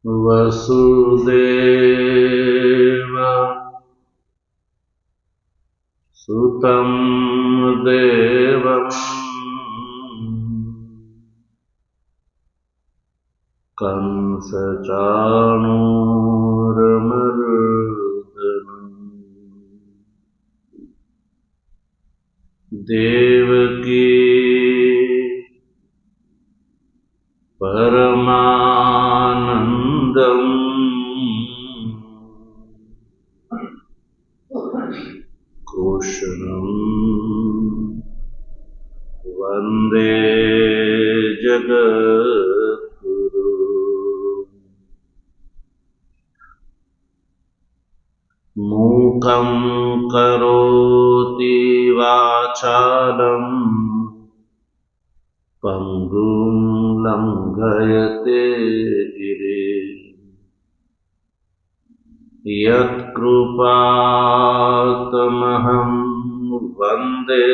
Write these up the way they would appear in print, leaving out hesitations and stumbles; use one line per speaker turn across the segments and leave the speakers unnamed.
वसुदेव सुतं देवम् कंसचाणूरमर्दनम् देवकी परमानन्दम् कृष्णं वन्दे जगद्गुरु। मूकं करोति वाचालं पङ्गुं लङ्घयते गिरिं यत्कृपातमहं वन्दे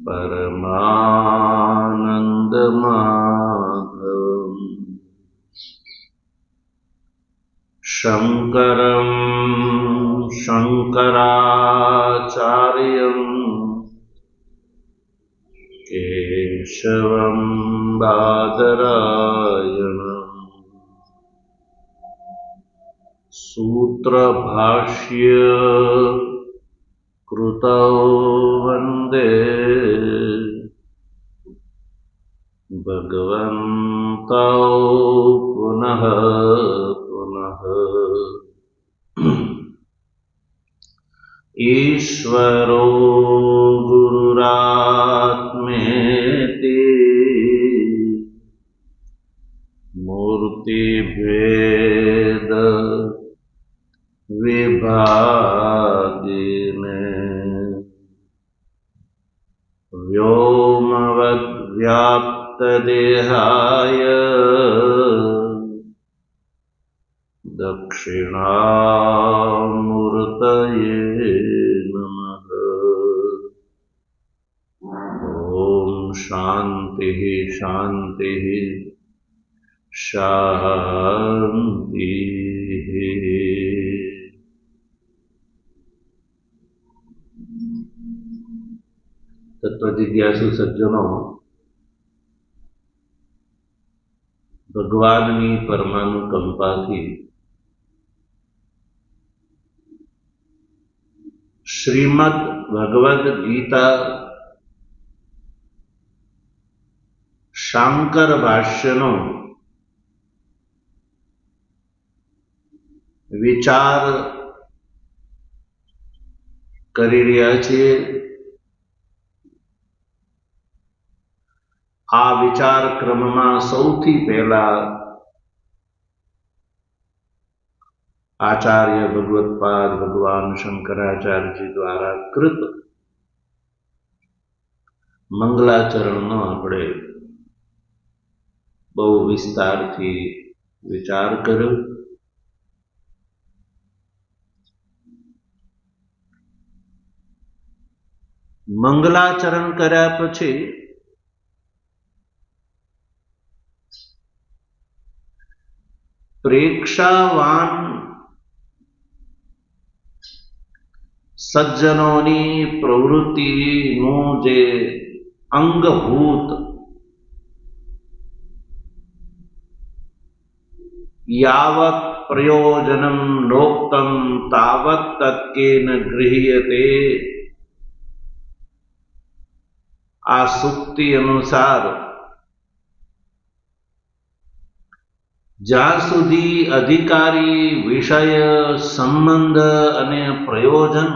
परमानन्दमाधवम्। शङ्करं शङ्कराचार्यं केशवं बादरायणम् सूत्रभाष्य कृतौ वन्दे भगवन्तौ पुनः पुनः। ईश्वरो गुरुरात्मेति मूर्तिभेद विभागिने व्योमवद्व्याप्तदेहाय दक्षिणामूर्तये नमः। ॐ शान्तिः शान्तिः शान्तिः। तत्वजिज्ञासु सज्जनों, ભગવાનની પરમાનુકંપાથી શ્રીમદ ભગવદ્ ગીતા શાંકર ભાષ્યનો વિચાર કરી રહ્યા છીએ। આ વિચાર ક્રમમાં સૌથી પહેલા આચાર્ય ભગવત્પાદ ભગવાન શંકરાચાર્યજી દ્વારા કૃત મંગલાચરણનો આપણે બહુ વિસ્તારથી વિચાર કર્યો। મંગલાચરણ કર્યા પછી પ્રેક્ષાવાન સજ્જનોની પ્રવૃત્તિનું જે અંગભૂત યાવત પ્રયોજનમ નોક્તમ તાવત તત્કેન ગૃહ્યતે, આ સુક્તિ અનુસાર જ્યાં સુધી અધિકારી વિષય સંબંધ અને પ્રયોજન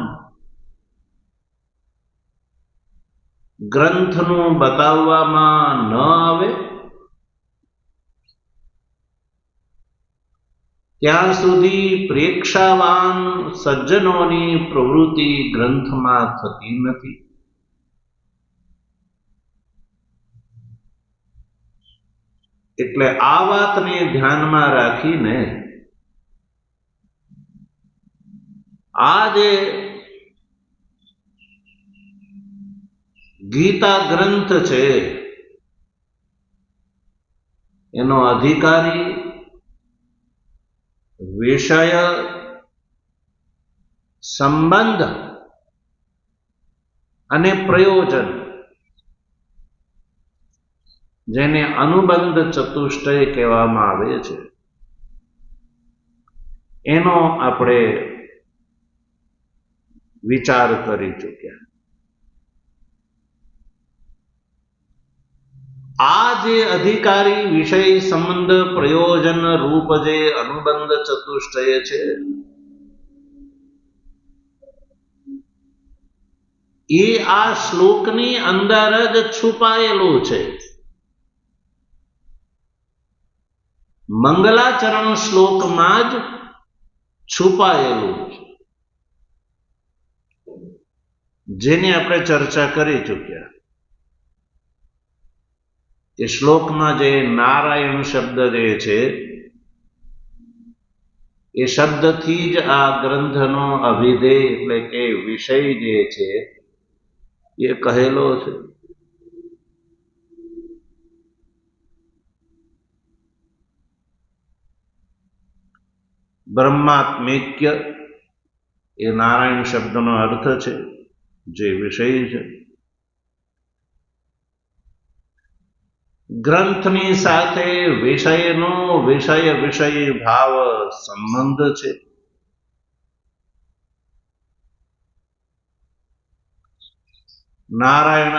ગ્રંથનું બતાવવામાં ન આવે ત્યાં સુધી પ્રેક્ષાવાન સજ્જનોની પ્રવૃત્તિ ગ્રંથમાં થતી નથી। એટલે આ વાતને ધ્યાનમાં રાખીને આ જે ગીતા ગ્રંથ છે એનો અધિકારી, વિષય, સંબંધ અને પ્રયોજન, જેને અનુબંધ ચતુષ્ટય કહેવામાં આવે છે, એનો આપણે વિચાર કરી ચૂક્યા. આ જે અધિકારી, વિષય, સંબંધ, પ્રયોજન રૂપ જે અનુબંધ ચતુષ્ટય છે, એ આ શ્લોકની અંદર જ છુપાયેલું છે. મંગલાચરણ શ્લોકમાં જ છુપાયેલું છે, જેની આપણે ચર્ચા કરી ચૂક્યા. એ શ્લોકમાં જે નારાયણ શબ્દ જે છે, એ શબ્દથી જ આ ગ્રંથનો અભિધેય એટલે કે વિષય જે છે એ કહેલો છે. બ્રહ્માત્મૈક્ય એ નારાયણ શબ્દનો અર્થ છે, જે વિષય છે. ગ્રંથની સાથે વિષયનો વિષય ભાવ સંબંધ છે. નારાયણ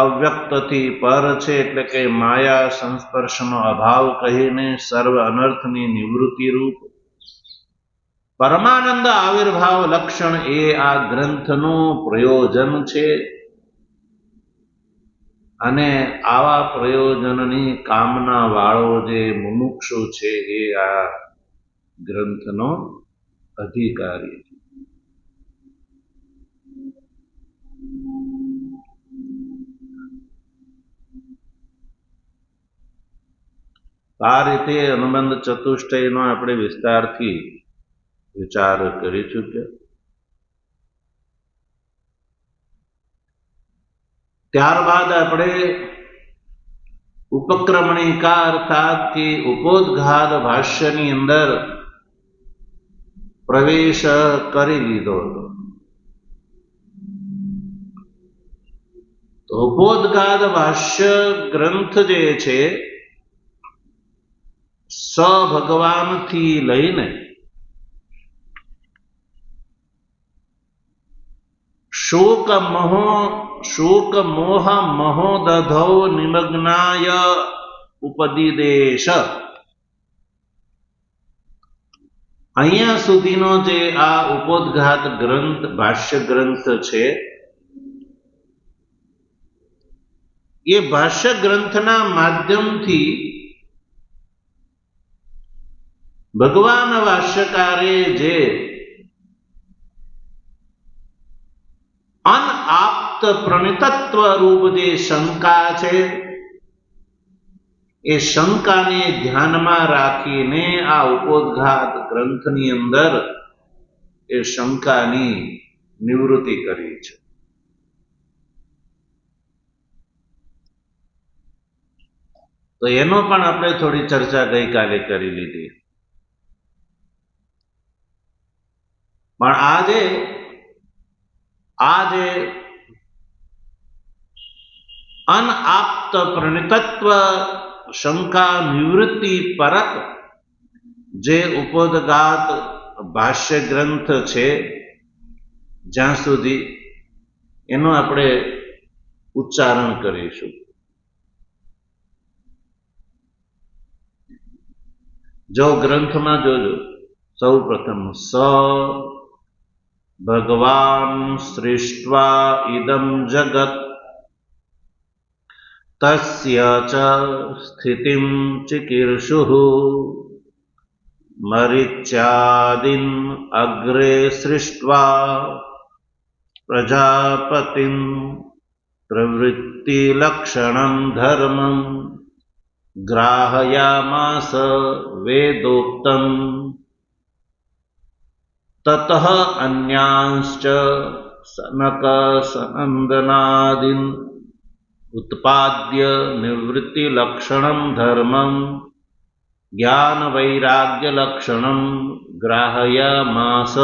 અવ્યક્તથી પર છે, એટલે કે માયા સંસ્પર્શનો અભાવ કહીને સર્વ અનર્થની નિવૃત્તિ રૂપ પરમાનંદ આવિર્ભાવ લક્ષણ એ આ ગ્રંથનું પ્રયોજન છે. અને આવા પ્રયોજનની કામના વાળો જે મુમુક્ષુ છે, એ આ ગ્રંથનો અધિકારી છે. આ રીતે અનુબંધ ચતુષ્ટયનો આપણે વિસ્તારથી વિચાર કરી ચૂક્યા. ત્યારબાદ આપણે ઉપક્રમણિકા અર્થાત કે ઉपोદઘાત ભાષ્યની અંદર પ્રવેશ કરી લીધો હતો. તો ઉपोदघात ભાષ્ય ગ્રંથ જે છે, સ ભગવાનથી લઈને શોક મોહ મહોદધૌ નિમગ્નાય ઉપદિદેશ, અહીંયા સુધીનો જે આ ઉपोदघात ગ્રંથ ભાષ્ય ગ્રંથ છે, એ ભાષ્ય ગ્રંથના માધ્યમથી ભગવાન ભાષ્યકારે જે અનઆપ્ત પ્રણિતત્વ રૂપ જે શંકા છે, એ શંકાને ધ્યાનમાં રાખીને આ ઉपोदघात ગ્રંથની અંદર એ શંકાની નિવૃત્તિ કરી છે. તો એનો પણ આપણે થોડી ચર્ચા ગઈકાલે કરી લીધી. પણ આજે અનઆપ્ત પ્રણિતત્વ શંકા નિવૃત્તિ પરત જે ઉपोदघात ભાષ્ય ગ્રંથ છે, જ્યાં સુધી એનું આપણે ઉચ્ચારણ કરીશું. જો ગ્રંથમાં જોજો, સૌ પ્રથમ સ ભગવાન સૃષ્ટ્વા ઇદમ જગત તસ્ય ચ સ્થિતિમ ચિકીર્ષુઃ મરીચ્યાદિન અગ્રે સૃષ્ટ્વા પ્રજાપતિમ પ્રવૃત્તિ લક્ષણમ ધર્મમ ગ્રાહયામાસ વેદોક્તમ તતઃ અન્યાંશ્ચ સનક સનંદનાદિન ઉત્પાદ્ય નિવૃત્તિ લક્ષણમ ધર્મમ જ્ઞાન વૈરાગ્ય લક્ષણમ ગ્રાહયમાસ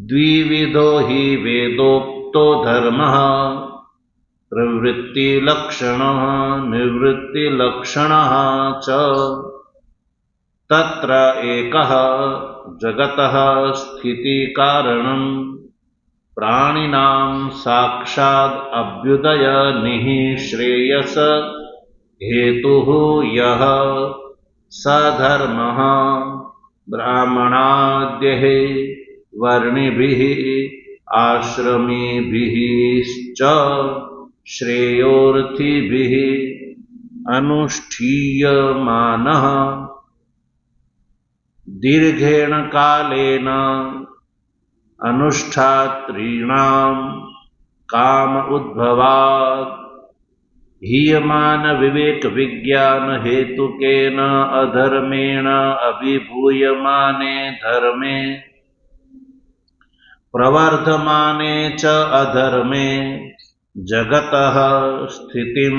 દ્વિવિધો હિ વેદોક્તો ધર્મઃ પ્રવૃત્તિલક્ષણઃ નિવૃત્તિલક્ષણઃ ચ તત્ર એકઃ જગતઃ સ્થિતિકારણં પ્રાણિનાં સાક્ષાદ અભ્યુદય નિઃશ્રેયસ હેતુઃ યઃ સધર્મઃ બ્રાહ્મણાદ્યૈઃ વર્ણિભિઃ આશ્રમીભિશ્ચ શ્રેયોર્થિભિઃ અનુષ્ઠીયમાનઃ દીર્ઘેણ કાલેન અનુષ્ઠાત્રીણાં કામ ઉદ્ભવાત હીયમાન વિવેક વિજ્ઞાન હેતુકેન અધર્મેણ અભિભૂયમાને ધર્મે પ્રવર્ધમાને ચ અધર્મે જગતઃ સ્થિતિમ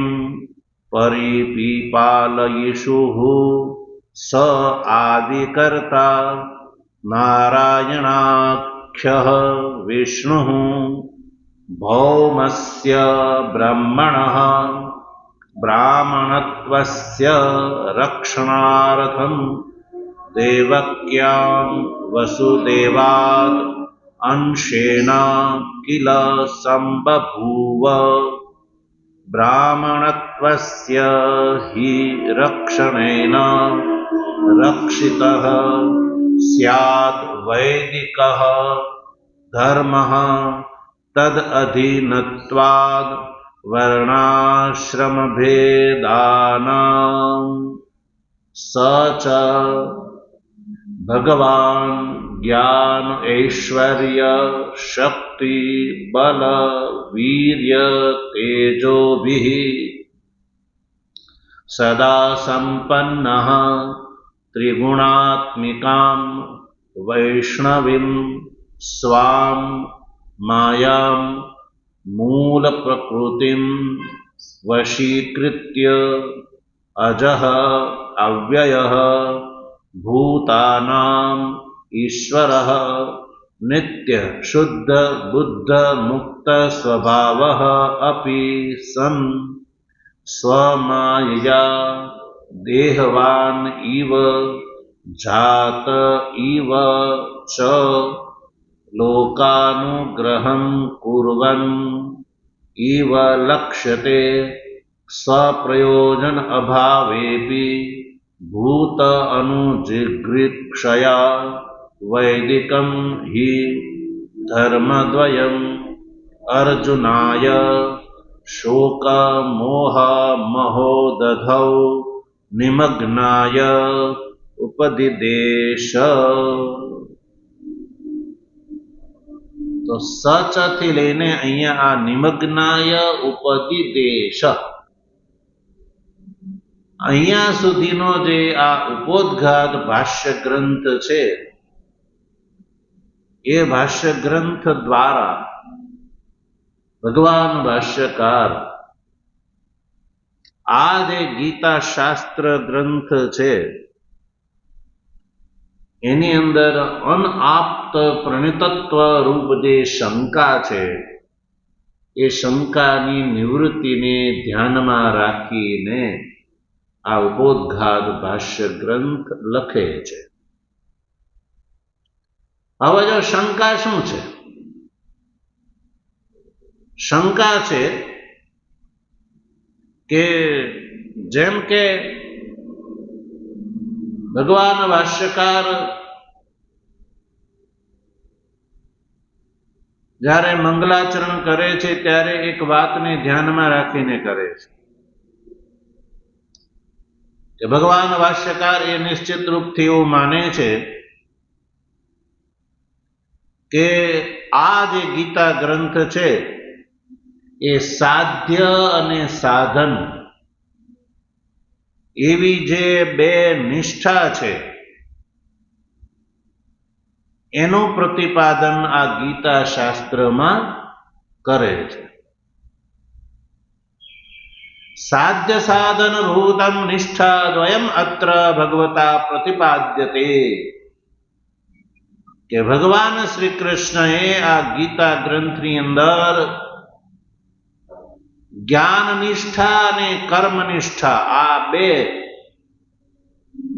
પરિપીપાલયિષુઃ સ આદિકર્તા નારાયણાખ્યઃ વિષ્ણુઃ ભૌમસ્ય બ્રહ્મણઃ બ્રાહ્મણત્વસ્ય રક્ષણાર્થં દેવક્યાં વસુદેવાદ અંશેન કિલ સંબભૂવ બ્રાહ્મણત્વસ્ય હિ રક્ષણેન રક્ષિતઃ સ્યાદ વૈદિકઃ ધર્મઃ તદ અધીનત્વાદ વર્ણાશ્રમભેદાનાં સ ચ ભગવાન જ્ઞાન ઐશ્વર્ય શક્તિ બલ વીર્ય તેજોભિઃ સદા સંપન્નઃ ત્રિગુણાત્મિકાં વૈષ્ણવીં સ્વામ માયાં મૂલ પ્રકૃતિં વશીકૃત્ય અજઃ અવ્યયઃ ભૂતાનાં ઈશ્વરઃ નિત્ય શુદ્ધ બુદ્ધ મુક્ત સ્વભાવઃ અપી સન સ્વમાયયા દેહવાન ઇવ જાત ઇવ ચ લોકાનુગ્રહં કુર્વન ઇવ લક્ષ્યતે સ્વપ્રયોજન અભાવેપી ભૂત અનુજિગૃક્ષયા વૈદિકં હિ ધર્મદ્વયં અર્જુનાય શોક મોહ મહોદધૌ નિમગ્નાય ઉપદિદેશ. તો સચ થી લઈને અહીંયા આ નિમગ્નાય ઉપદિદેશ અહીંયા સુધીનો જે આ ઉपोદ્ઘાત ભાષ્ય ગ્રંથ છે એ ભાષ્ય ગ્રંથ દ્વારા ભગવાન ભાષ્યકાર આ જે ગીતા શાસ્ત્ર ગ્રંથ છે એની અંદર અનાપ્ત પ્રણિતત્વ રૂપ જે શંકા છે એ શંકાની નિવૃત્તિને ધ્યાનમાં રાખીને આ ઉपोद्घात ભાષ્ય ગ્રંથ લખે છે. હવે જો શંકા શું છે? શંકા છે કે જેમ કે ભગવાન ભાષ્યકાર જ્યારે મંગલાચરણ કરે છે ત્યારે એક વાતને ધ્યાનમાં રાખીને કરે છે કે ભગવાન ભાષ્યકાર એ નિશ્ચિત રૂપથી એવું માને છે કે આ જે ગીતા ગ્રંથ છે એ સાધ્ય અને સાધન એવી જે બે નિષ્ઠા છે એનું પ્રતિપાદન આ ગીતા શાસ્ત્રમાં કરે છે. સાધ્ય સાધન ભૂતમ નિષ્ઠા દ્વયમ અત્ર ભગવતા પ્રતિપાદ્યતે કે ભગવાન શ્રી કૃષ્ણએ આ ગીતા ગ્રંથની અંદર જ્ઞાન નિષ્ઠા અને કર્મ નિષ્ઠા આ બે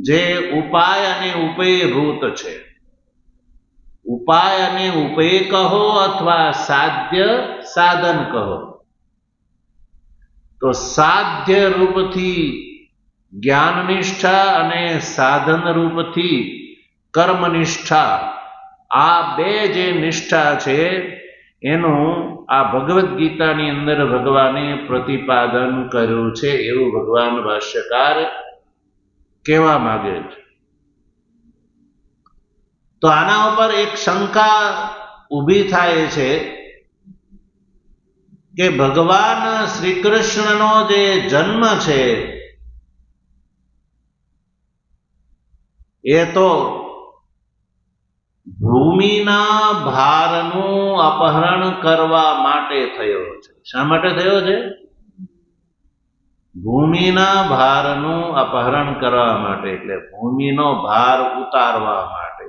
જે ઉપાય અને ઉપેયભૂત છે, ઉપાય અને ઉપેય કહો અથવા સાધ્ય સાધન કહો, તો સાધ્ય રૂપથી જ્ઞાન નિષ્ઠા અને સાધન રૂપથી કર્મ નિષ્ઠા આ બે જે નિષ્ઠા છે એનું આ ભગવદ્ ગીતાની અંદર ભગવાને પ્રતિપાદન કર્યું છે એવું ભગવાન ભાષ્યકાર કહેવા માંગે છે. તો આના ઉપર એક શંકા ઊભી થાય છે કે ભગવાન શ્રી કૃષ્ણનો જે જન્મ છે એ તો ભૂમિના ભારનું અપહરણ કરવા માટે થયો છે. શા માટે થયો છે? ભૂમિના ભારનું અપહરણ કરવા માટે, એટલે ભૂમિનો ભાર ઉતારવા માટે.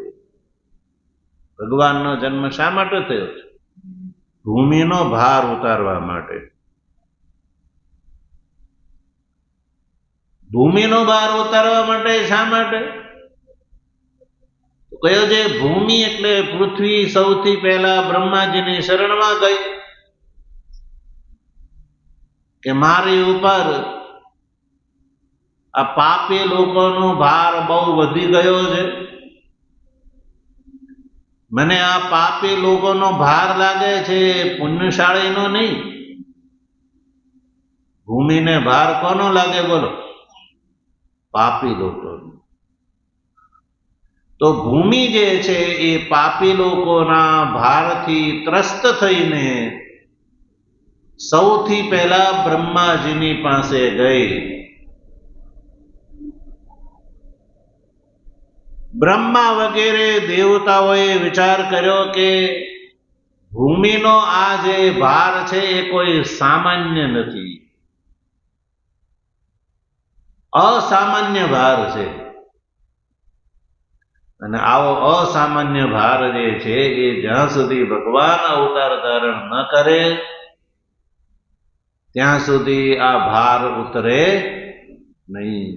ભગવાનનો જન્મ શા માટે થયો છે? ભૂમિનો ભાર ઉતારવા માટે. ભૂમિનો ભાર ઉતારવા માટે શા માટે? કયો જે ભૂમિ એટલે પૃથ્વી સૌથી પહેલા બ્રહ્માજીની શરણમાં ગઈ કે મારી ઉપર આ પાપી લોકોનો ભાર બહુ વધી ગયો છે, મને આ પાપી લોકોનો ભાર લાગે છે, પુણ્યશાળીનો નહીં. ભૂમિને ભાર કોનો લાગે બોલો? પાપી લોકોનો. તો ભૂમિ જે છે એ પાપી લોકોના ભારથી ત્રસ્ત થઈને સૌથી પહેલા બ્રહ્માજીની પાસે ગઈ. બ્રહ્મા વગેરે દેવતાઓએ વિચાર કર્યો કે ભૂમિનો આ જે ભાર છે એ કોઈ સામાન્ય નથી, અસામાન્ય ભાર છે. અને આવો અસામાન્ય ભાર જે છે એ જ્યાં સુધી ભગવાન અવતાર ધારણ ન કરે ત્યાં સુધી આ ભાર ઉતરે નહીં.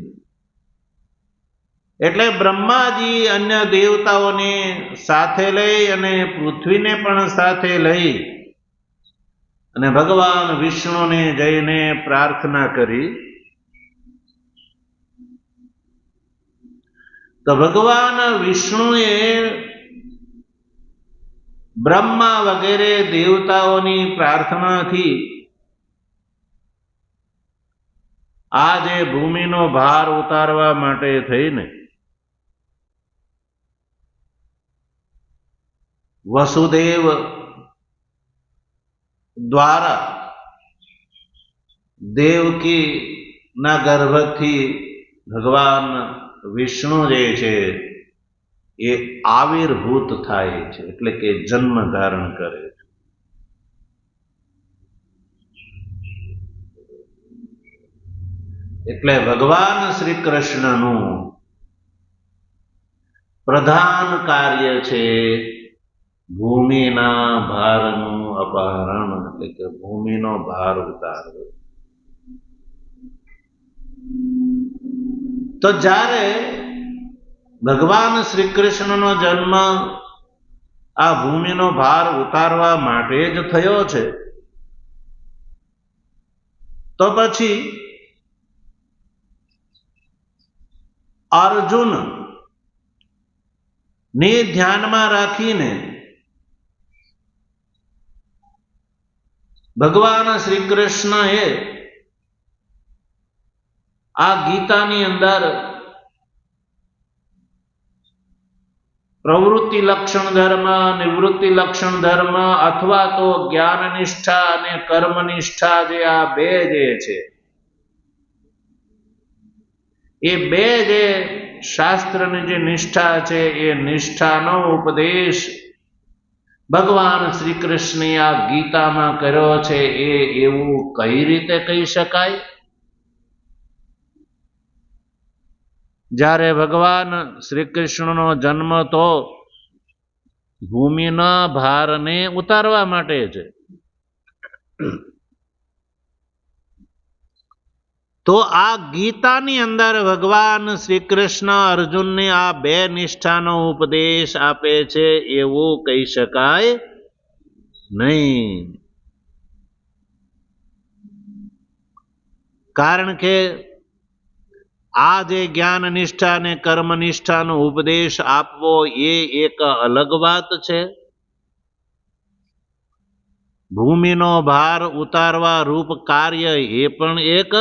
એટલે બ્રહ્માજી અન્ય દેવતાઓને સાથે લઈ અને પૃથ્વીને પણ સાથે લઈ અને ભગવાન વિષ્ણુને જઈને પ્રાર્થના કરી. તો ભગવાન વિષ્ણુએ બ્રહ્મા વગેરે દેવતાઓની પ્રાર્થનાથી આ જે ભૂમિનો ભાર ઉતારવા માટે થઈને વસુદેવ દ્વારા દેવકી ના ગર્ભથી ભગવાન વિષ્ણુ જે છે એ આવિર્ભૂત થાય છે, એટલે કે જન્મ ધારણ કરે છે. એટલે ભગવાન શ્રી કૃષ્ણનું પ્રધાન કાર્ય છે ભૂમિના ભારનું અપહરણ, એટલે કે ભૂમિનો ભાર ઉતારવો. તો જ્યારે ભગવાન શ્રી કૃષ્ણનો જન્મ આ ભૂમિનો ભાર ઉતારવા માટે જ થયો છે, તો પછી અર્જુન ને ધ્યાનમાં રાખીને ભગવાન શ્રી કૃષ્ણએ આ ગીતાની અંદર પ્રવૃત્તિ લક્ષણ ધર્મ, નિવૃત્તિ લક્ષણ ધર્મ અથવા તો જ્ઞાન નિષ્ઠા અને કર્મ નિષ્ઠા જે આ બે જે છે એ બે જે શાસ્ત્રની જે નિષ્ઠા છે એ નિષ્ઠાનો ઉપદેશ ભગવાન શ્રી કૃષ્ણે આ ગીતામાં કર્યો છે. એ એવું કઈ રીતે કહી શકાય? જ્યારે ભગવાન શ્રી કૃષ્ણનો જન્મ તો ભૂમિના ભારને ઉતારવા માટે છે. તો આ ગીતાની અંદર ભગવાન શ્રી કૃષ્ણ અર્જુનને આ બે નિષ્ઠાનો ઉપદેશ આપે છે એવું કહી શકાય નહીં. કારણ કે આ જે જ્ઞાન નિષ્ઠા અને કર્મ નિષ્ઠાનો ઉપદેશ આપવો એ એક અલગ વાત છે. ભૂમિનો ભાર ઉતારવા રૂપ કાર્ય એ પણ એક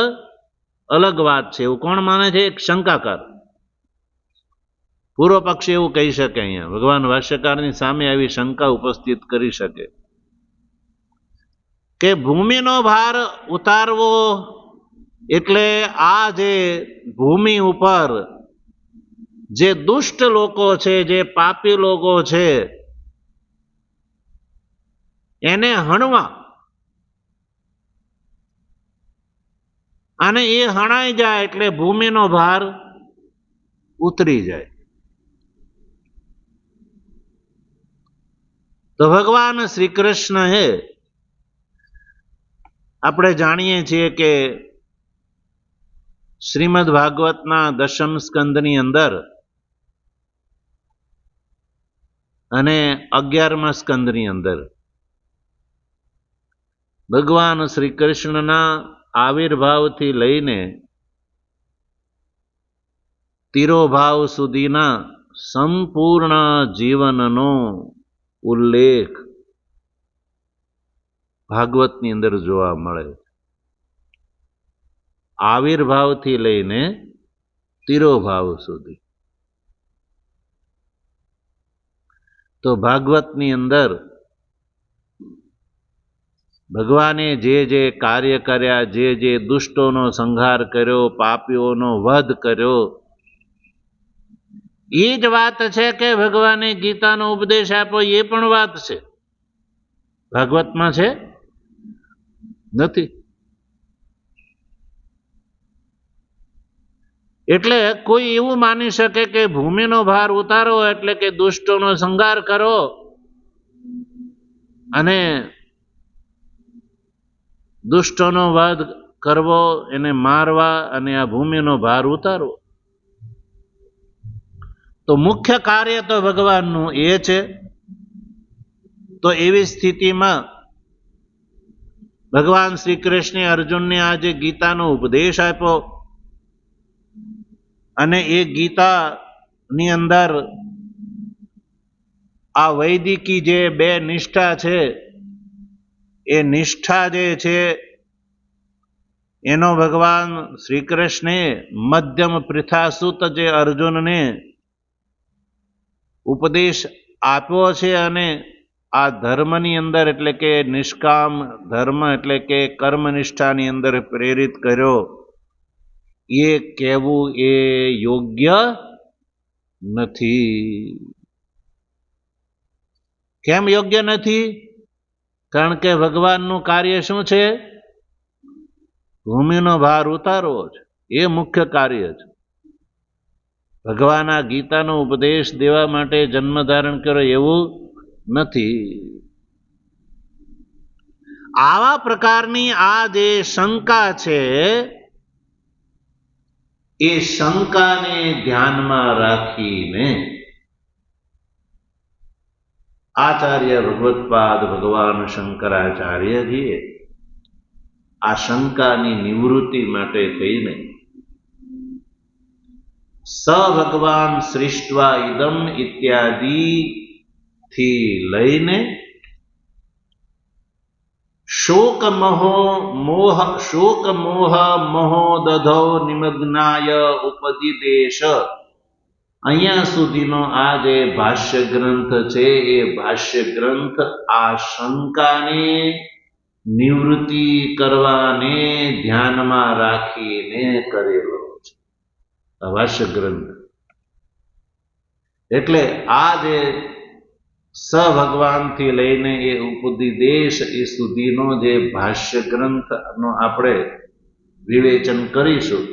અલગ વાત છે. એવું કોણ માને છે? એક શંકાકાર પૂર્વ પક્ષી એવું કહી શકે. અહીંયા ભગવાન ભાષ્યકારની સામે આવી શંકા ઉપસ્થિત કરી શકે કે ભૂમિનો ભાર ઉતારવો એટલે આ જે ભૂમિ ઉપર જે દુષ્ટ લોકો છે, જે પાપી લોકો છે, એને હણવા, અને એ હણાઈ જાય એટલે ભૂમિનો ભાર ઉતરી જાય. તો ભગવાન શ્રી કૃષ્ણએ આપણે જાણીએ છીએ કે શ્રીમદ ભાગવતના 10મ સ્કંદની અંદર અને 11મા સ્કંદની અંદર ભગવાન શ્રી કૃષ્ણના આવિર્ભાવથી લઈને તિરોભાવ સુધીના સંપૂર્ણ જીવનનો ઉલ્લેખ ભાગવતની અંદર જોવા મળે. આવિર્ભાવથી લઈને તિરોભાવ સુધી. તો ભાગવતની અંદર ભગવાને જે જે કાર્ય કર્યા, જે જે દુષ્ટોનો સંહાર કર્યો, પાપીઓનો વધ કર્યો, એ જ વાત છે કે ભગવાને ગીતાનો ઉપદેશ આપ્યો એ પણ વાત છે. ભાગવતમાં છે નથી. એટલે કોઈ એવું માની શકે કે ભૂમિનો ભાર ઉતારો એટલે કે દુષ્ટોનો સંહાર કરો અને દુષ્ટોનો વધ કરવો, એને મારવા અને આ ભૂમિનો ભાર ઉતારવો. તો મુખ્ય કાર્ય તો ભગવાનનું એ છે. તો એવી સ્થિતિમાં ભગવાન શ્રી કૃષ્ણે અર્જુનને આજે ગીતાનો ઉપદેશ આપ્યો અને એ ગીતાની અંદર આ વૈદિકી જે બે નિષ્ઠા છે, એ નિષ્ઠા જે છે એનો ભગવાન શ્રી કૃષ્ણે મધ્યમ પૃથાસુત જે અર્જુનને ઉપદેશ આપ્યો છે અને આ ધર્મની અંદર એટલે કે નિષ્કામ ધર્મ એટલે કે કર્મનિષ્ઠાની અંદર પ્રેરિત કર્યો, એ કહેવું એ યોગ્ય નથી. કેમ યોગ્ય નથી? કારણ કે ભગવાનનું કાર્ય શું છે? ભૂમિનો ભાર ઉતારવો છે. એ મુખ્ય કાર્ય છે. ભગવાન આ ગીતાનો ઉપદેશ દેવા માટે જન્મ ધારણ કર્યો એવું નથી. આવા પ્રકારની આ જે શંકા છે, એ શંકાને ધ્યાનમાં રાખીને આચાર્ય ભગવત્પાદ ભગવાન શંકરાચાર્યજીએ આ શંકાની નિવૃત્તિ માટે થઈને સ ભગવાન સૃષ્ટવા ઇદમ ઇત્યાદિ થી લઈને શોક મોહ મહોદધો નિમગ્નાય ઉપદિદેશ, અહીંયા સુધીનો આ જે ભાષ્ય ગ્રંથ છે, એ ભાષ્ય ગ્રંથ આ શંકાને નિવૃત્તિ કરવાને ધ્યાનમાં રાખીને કરેલો છે ભાષ્ય ગ્રંથ. એટલે આ જે સ ભગવાનથી લઈને એ ઉપદિદેશ એ સુધીનો જે ભાષ્ય ગ્રંથનો આપણે વિવેચન કરીશું.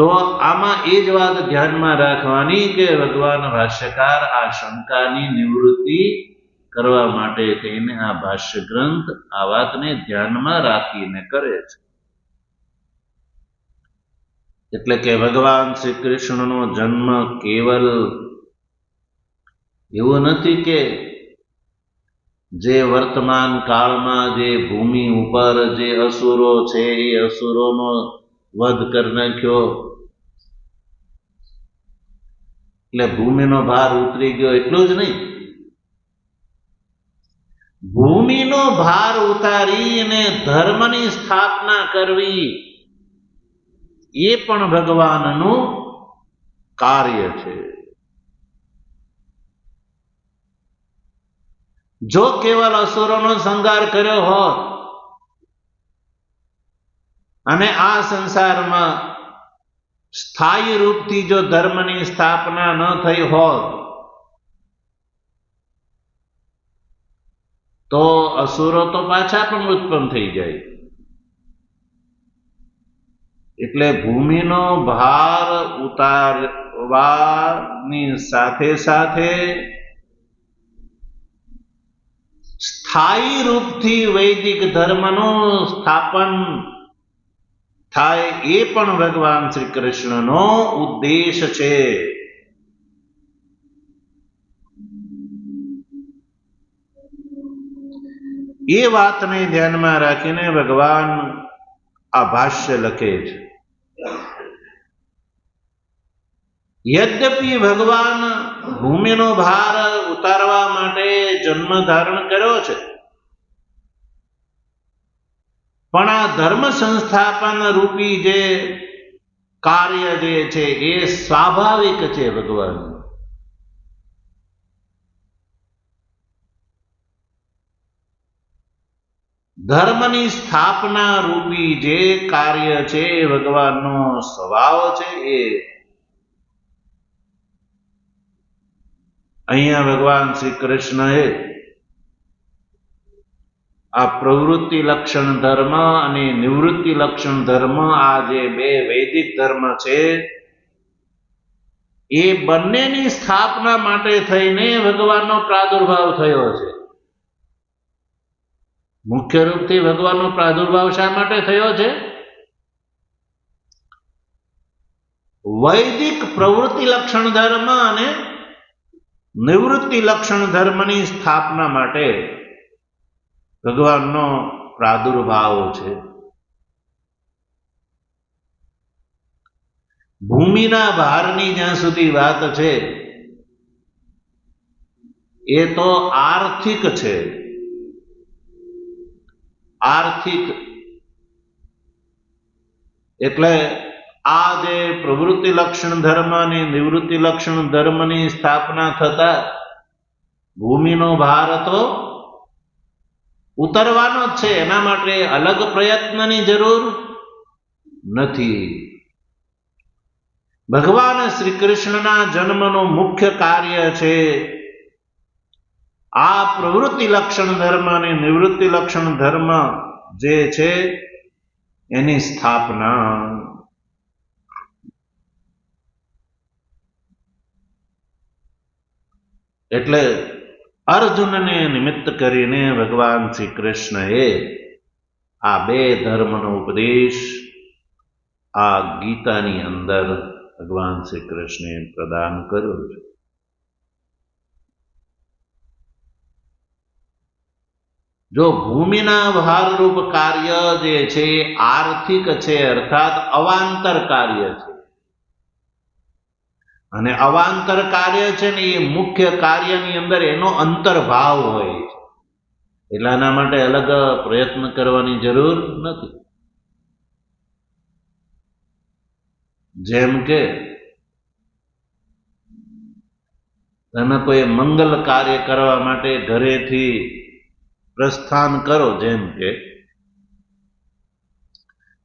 તો આમાં એ જ વાત ધ્યાનમાં રાખવાની કે ભગવાન ભાષ્યકાર આ શંકાની નિવૃત્તિ કરવા માટે થઈને આ ભાષ્ય ગ્રંથ આ વાતને ધ્યાનમાં રાખીને કરે છે. એટલે કે ભગવાન શ્રી કૃષ્ણનો જન્મ કેવલ એવું નથી કે જે વર્તમાન કાળમાં જે ભૂમિ ઉપર જે અસુરો છે એ અસુરોનો વધ કરી નાખ્યો એટલે ભૂમિનો ભાર ઉતરી ગયો એટલું જ નહીં, ભૂમિનો ભાર ઉતારીને ધર્મની સ્થાપના કરવી એ પણ ભગવાનનું કાર્ય છે. જો કેવલ અસુરોનો સંહાર કર્યો હોત અને આ સંસારમાં સ્થાયી રૂપથી જો ધર્મની સ્થાપના ન થઈ હોત તો અસુરો તો પાછા પણ ઉત્પન્ન થઈ જાય. એટલે ભૂમિનો ભાર ઉતારવાની સાથે સાથે સ્થાયી રૂપથી વૈદિક ધર્મનું સ્થાપન થાય એ પણ ભગવાન શ્રી કૃષ્ણનો ઉદ્દેશ છે. એ વાતને ધ્યાનમાં રાખીને ભગવાન આ ભાષ્ય લખે છે. યદ્યપિ ભગવાન ભૂમિનો ભાર ઉતારવા માટે જન્મ ધારણ કર્યો છે, પણ આ ધર્મ સંસ્થાપન રૂપી જે કાર્ય જે છે એ સ્વાભાવિક છે. ભગવાન ધર્મની સ્થાપના રૂપી જે કાર્ય છે ભગવાનનો સ્વભાવ છે. એ અહીંયા ભગવાન શ્રી કૃષ્ણએ આ પ્રવૃત્તિ લક્ષણ ધર્મ અને નિવૃત્તિ લક્ષણ ધર્મ, આ જે બે વૈદિક ધર્મ છે એ બંનેની સ્થાપના માટે થઈને ભગવાનનો પ્રાદુર્ભાવ થયો છે. મુખ્ય રૂપથી ભગવાનનો પ્રાદુર્ભાવ શા માટે થયો છે? વૈદિક પ્રવૃત્તિ લક્ષણ ધર્મ અને નિવૃત્તિ લક્ષણ ધર્મની સ્થાપના માટે ભગવાનનો પ્રાદુર્ભાવ છે. ભૂમિના ભારની જ્યાં સુધી વાત છે એ તો આર્થિક છે. આર્થિક એટલે આ જે પ્રવૃત્તિ લક્ષણ ધર્મ અને નિવૃત્તિ લક્ષણ ધર્મની સ્થાપના થતા ભૂમિનો ભાર તો ઉતરવાનો જ છે. એના માટે અલગ પ્રયત્નની જરૂર નથી. ભગવાન શ્રી કૃષ્ણના જન્મનું મુખ્ય કાર્ય છે આ પ્રવૃત્તિ લક્ષણ ધર્મ અને નિવૃત્તિ લક્ષણ ધર્મ જે છે એની સ્થાપના. એટલે અર્જુનને નિમિત્ત કરીને ભગવાન શ્રી કૃષ્ણએ આ બે ધર્મનો ઉપદેશ આ ગીતાની અંદર ભગવાન શ્રી કૃષ્ણે પ્રદાન કર્યો છે. જો ભૂમિના ભારરૂપ કાર્ય જે છે આર્થિક છે, અર્થાત અવાંતર કાર્ય છે, અને અવાંતર કાર્ય છે ને એ મુખ્ય કાર્યની અંદર એનો અંતર્ભાવ હોય છે. એટલે આના માટે અલગ પ્રયત્ન કરવાની જરૂર નથી. જેમ કે તમે કોઈ મંગલ કાર્ય કરવા માટે ઘરેથી પ્રસ્થાન કરો, જેમ કે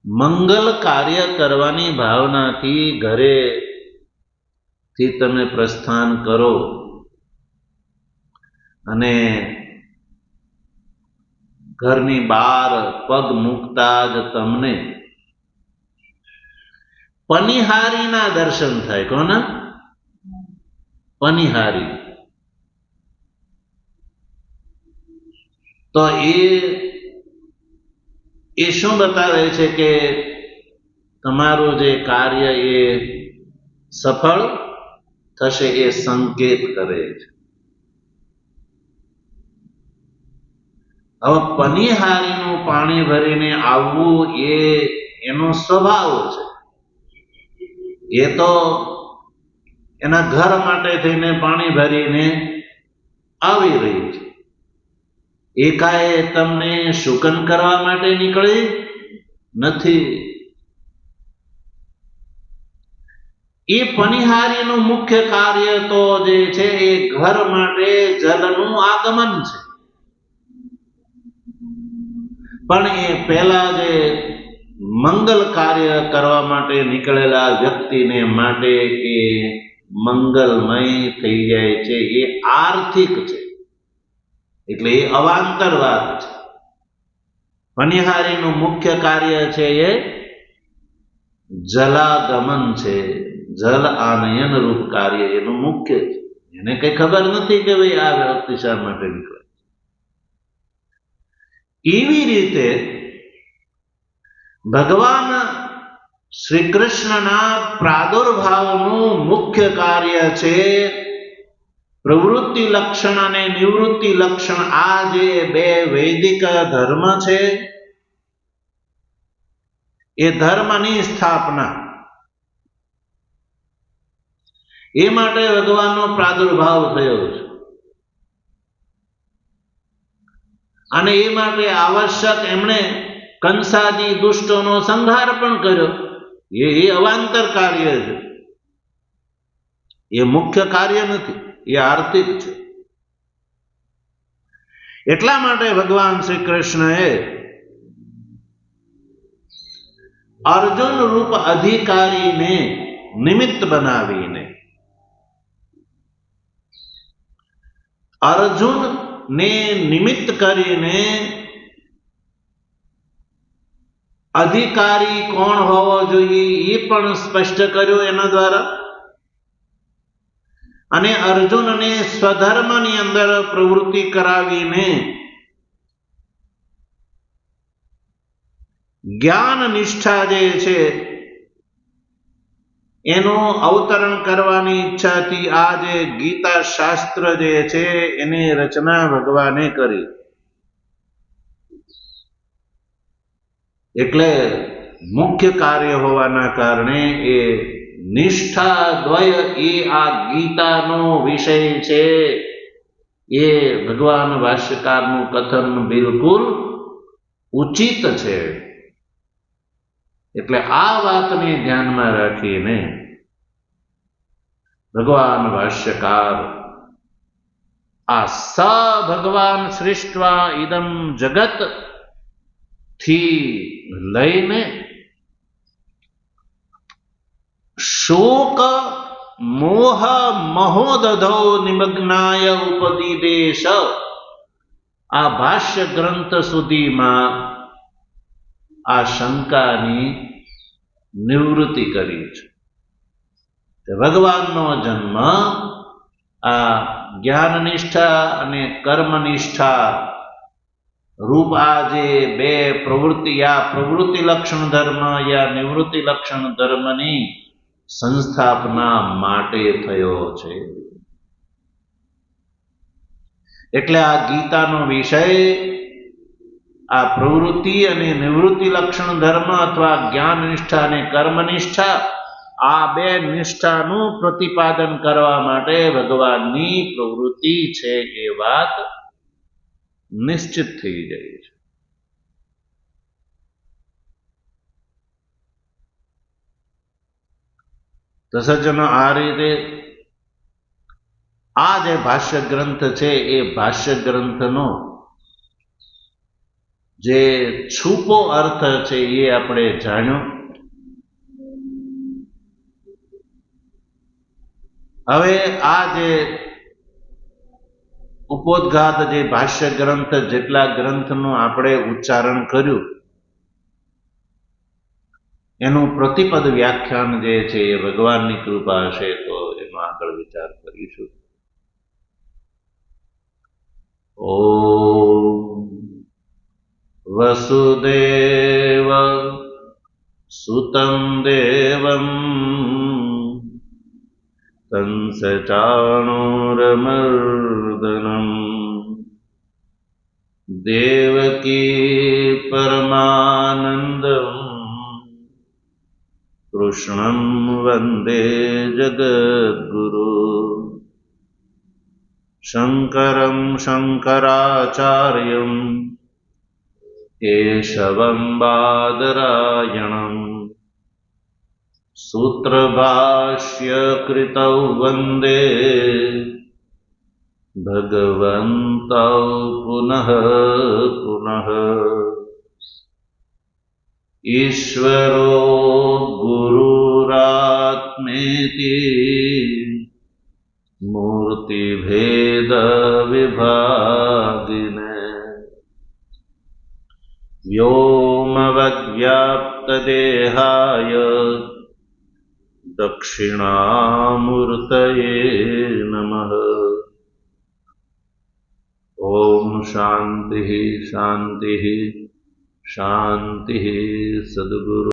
મંગલ કાર્ય કરવાની ભાવનાથી ઘરેથી તમે પ્રસ્થાન કરો અને ઘરની બહાર પગ મૂકતા જ તમને પનિહારીના દર્શન થાય. કોના? પનિહારી. તો એ શું બતાવે છે કે તમારું જે કાર્ય એ સફળ થશે, એ સંકેત કરે છે. હવે પનિહારીનું પાણી ભરીને આવવું એ એનો સ્વભાવ છે. એ તો એના ઘર માટે થઈને પાણી ભરીને આવી રહી છે. એકાએ તમને શુકન કરવા માટે નીકળી નથી. એ પનિહારીનું મુખ્ય કાર્ય તો જે છે એ ઘર માટે જલનું આગમન છે. પણ એ પહેલા જે મંગલ કાર્ય કરવા માટે નીકળેલા વ્યક્તિને માટે એ મંગલમય થઈ જાય છે. એ આર્થિક છે, એટલે એ અવાંતર વાત છે. પનિહારીનું મુખ્ય કાર્ય છે એ જલાગમન છે, જલ આનયન રૂપ કાર્ય એનું મુખ્ય છે. એને કઈ ખબર નથી કે ભાઈ આ વ્યક્તિ શા માટે નીકળે. એવી રીતે ભગવાન શ્રી કૃષ્ણના પ્રાદુર્ભાવનું મુખ્ય કાર્ય છે પ્રવૃત્તિ લક્ષણ અને નિવૃત્તિ લક્ષણ. આ જે બે વૈદિક ધર્મ છે એ ધર્મની સ્થાપના, એ માટે ભગવાનનો પ્રાદુર્ભાવ થયો છે. અને એ માટે આવશ્યક એમણે કંસાદી દુષ્ટોનો સંહાર પણ કર્યો. એ અવાંતર કાર્ય છે, એ મુખ્ય કાર્ય નથી, એ આર્થિક છે. એટલા માટે ભગવાન શ્રી કૃષ્ણએ અર્જુન રૂપ અધિકારીને નિમિત્ત બનાવીને અર્જુનને નિમિત્ત કરીને અધિકારી કોણ હોવો જોઈએ એ પણ સ્પષ્ટ કર્યું એના દ્વારા. અને અર્જુનને સ્વધર્મની અંદર પ્રવૃત્તિ કરાવીને જ્ઞાન નિષ્ઠા જે છે એનું અવતરણ કરવાની ઈચ્છાથી આ જે ગીતા શાસ્ત્ર જે છે એની રચના ભગવાને કરી. એટલે મુખ્ય કાર્ય હોવાના કારણે એ નિષ્ઠા દ્વય એ આ ગીતાનો વિષય છે. એ ભગવાન ભાષ્યકારનું કથન બિલકુલ ઉચિત છે. એટલે આ વાતને ધ્યાનમાં રાખીને ભગવાન ભાષ્યકાર આ સ ભગવાન સૃષ્ટવા ઇદમ જગત થી લઈને શોક મોહ મહોદધો નિમગ્નાય ઉપદિદેશ આ ભાષ્ય ગ્રંથ સુધીમાં આ શંકાની નિવૃત્તિ કરી છે. ભગવાનનો જન્મ આ જ્ઞાનનિષ્ઠા અને કર્મનિષ્ઠા રૂપ આ જે બે પ્રવૃત્તિ, આ પ્રવૃત્તિ લક્ષણ ધર્મ યા નિવૃત્તિ લક્ષણ ધર્મની સંસ્થાપના માટે થયો છે. એટલે આ ગીતાનો વિષય આ પ્રવૃત્તિ અને નિવૃત્તિ લક્ષણ ધર્મ અથવા જ્ઞાન નિષ્ઠા અને કર્મનિષ્ઠા આ બે નિષ્ઠાનું પ્રતિપાદન કરવા માટે ભગવાનની પ્રવૃત્તિ છે એ વાત નિશ્ચિત થઈ જાય છે. તો સજ્જનો, આ રીતે આ જે ભાષ્ય ગ્રંથ છે એ ભાષ્ય ગ્રંથનો જે છુપો અર્થ છે એ આપણે જાણ્યો. હવે આ જે ઉપોદ્ઘાત જે ભાષ્ય ગ્રંથ જેટલા ગ્રંથનું આપણે ઉચ્ચારણ કર્યું એનું પ્રતિપદ વ્યાખ્યાન જે છે એ ભગવાનની કૃપા હશે તો એનો આગળ વિચાર કરીશું. ઓમ વસુદેવ સુતં દેવં કંસચાણૂરમર્દનમ દેવકી પરમાનંદમ કૃષ્ણં વંદે જગદ્ગુરુ શંકરં શંકરાચાર્યં કેશવં બાદરાયણં સૂત્રભાષ્યકૃતૌ વંદે ભગવन्तौ પુનઃ પુનઃ. ઈશ્વરો ગુરુરાત્મેતિ મૂર્તિભેદ વિભાગિને વ્યોમવદ્વ્યાપ્તદેહાય દક્ષિણામૂર્તયે નમઃ. ઓમ શાંતિ શાંતિ શાંતિ. સદગુરુ